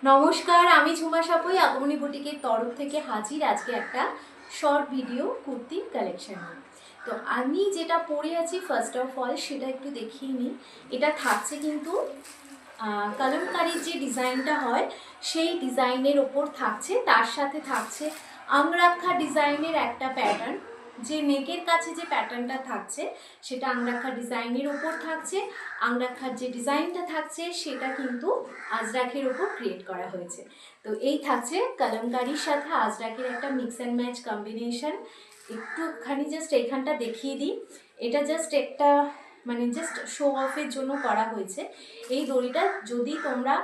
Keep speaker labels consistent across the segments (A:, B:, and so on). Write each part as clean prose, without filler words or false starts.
A: নমস্কার, আমি ঝুমা সাপুই আগমনী বুটিকের তরফ থেকে হাজির আজকে একটা শর্ট ভিডিও কুর্তির কালেকশন নিয়ে। তো আমি যেটা পরে আছি ফার্স্ট অফ অল সেটা একটু দেখিয়ে নিই। এটা থাকছে কিন্তু কলমকারীর যে ডিজাইনটা হয় সেই ডিজাইনের ওপর থাকছে, তার সাথে থাকছে আংরাক্ষা ডিজাইনের একটা প্যাটার্ন। যে নেকের কাছে যে প্যাটার্নটা থাকছে সেটা আংরাক্ষা ডিজাইনের ওপর থাকছে। আংরাক্ষার যে ডিজাইনটা থাকছে সেটা কিন্তু আজরাকের ওপর ক্রিয়েট করা হয়েছে। তো এই থাকছে কলমকারীর সাথে আজরাকের একটা মিক্স অ্যান্ড ম্যাচ কম্বিনেশন। একটুখানি জাস্ট এইখানটা দেখিয়ে দিই। এটা জাস্ট একটা জাস্ট শো অফের জন্য করা হয়েছে। এই দড়িটা যদি তোমরা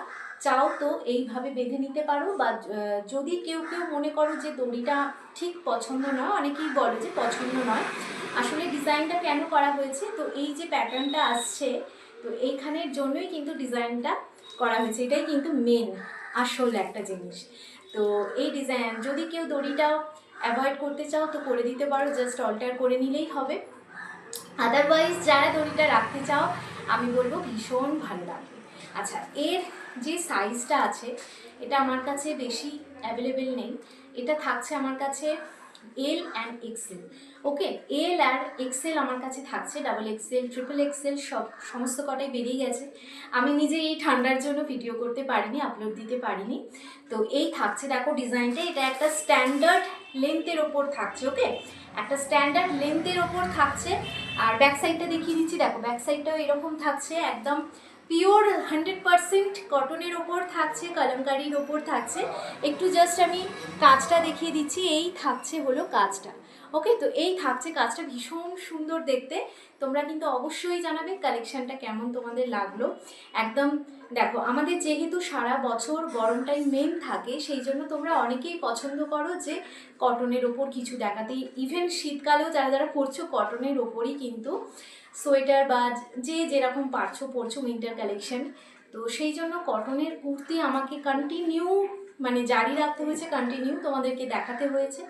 A: চাও তো এইভাবে বেঁধে নিতে পারো, বা যদি কেউ মনে করো যে দড়িটা ঠিক পছন্দ নয়, অনেকেই বলে যে পছন্দ নয়। আসলে ডিজাইনটা কেন করা হয়েছে, তো এই যে প্যাটার্নটা আসছে তো এইখানের জন্যই কিন্তু ডিজাইনটা করা হয়েছে। এটাই কিন্তু মেন আসল একটা জিনিস। তো এই ডিজাইন যদি কেউ দড়িটা অ্যাভয়েড করতে চাও তো করে দিতে পারো, জাস্ট অল্টার করে নিলেই হবে। আদারওয়াইজ যারা দড়িটা রাখতে চাও আমি বলবো ভীষণ ভালো লাগবে। আচ্ছা, এর যে সাইজটা আছে এটা আমার কাছে বেশি অ্যাভেলেবেল নেই। এটা থাকছে আমার কাছে L and Excel. Okay, L আর এক্সেল আমার কাছে থাকছে, ডাবল এক্সেল, ট্রিপল এক্সেল সমস্ত কটাই বেরিয়ে গেছে। আমি নিজে এই ঠান্ডার জন্য ভিডিও করতে পারিনি, আপলোড দিতে পারিনি। তো এই থাকছে, দেখো ডিজাইনটা, এটা একটা স্ট্যান্ডার্ড লেন্থের ওপর থাকছে। ওকে, একটা স্ট্যান্ডার্ড লেন্থের ওপর থাকছে। আর ব্যাক সাইডটা দেখিয়ে দিচ্ছি, দেখো ব্যাক সাইডটাও এরকম থাকছে, একদম পিওর 100% কটনের ওপর থাকছে, কলমকারির ওপর থাকছে। একটু জাস্ট আমি কাজটা দেখিয়ে দিচ্ছি, এই থাকছে হলো কাজটা। ওকে, তো এই থাকছে কাজটা, ভীষণ সুন্দর দেখতে। তোমরা কিন্তু অবশ্যই জানাবে কালেকশানটা কেমন তোমাদের লাগলো। একদম দেখো, আমাদের যেহেতু সারা বছর গরমটাই মেন থাকে, সেই জন্য তোমরা অনেকেই পছন্দ করো যে কটনের ওপর কিছু দেখাতে। ইভেন শীতকালেও যারা যারা পরছো কটনের ওপরই কিন্তু সোয়েটার বা যে যেরকম পারছো পরছো উইন্টার কালেকশন। তো সেই জন্য কটনের কুর্তি আমাকে কন্টিনিউ জারি রাখতে হয়েছে, কন্টিনিউ তোমাদেরকে দেখাতে হয়েছে।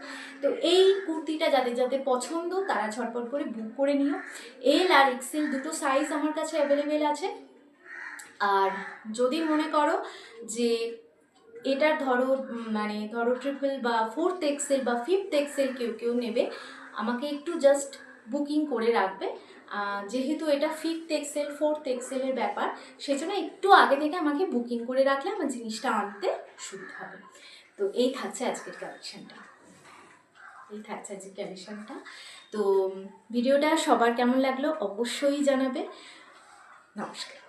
A: তো এই কুর্তিটা যাদের যাদের পছন্দ তারা ঝটপট করে বুক করে নিও। এল আর এক্সেল দুটো সাইজ আমার কাছে অ্যাভেলেবেল আছে। আর যদি মনে করো যে এটার ধরো ট্রিপল বা ফোর্থ এক্সেল বা ফিফথ এক্সেল কেউ নেবে, আমাকে একটু জাস্ট বুকিং করে রাখবে। যেহেতু এটা ফিফথ এক্সেল ফোর্থ এক্সেলের ব্যাপার, সেজন্য একটু আগে থেকে আমাকে বুকিং করে রাখলে আমার জিনিসটা আনতে সুবিধা হবে। তো এই থাকছে আজকের কালেকশানটা, তো ভিডিওটা সবার কেমন লাগলো অবশ্যই জানাবে। নমস্কার।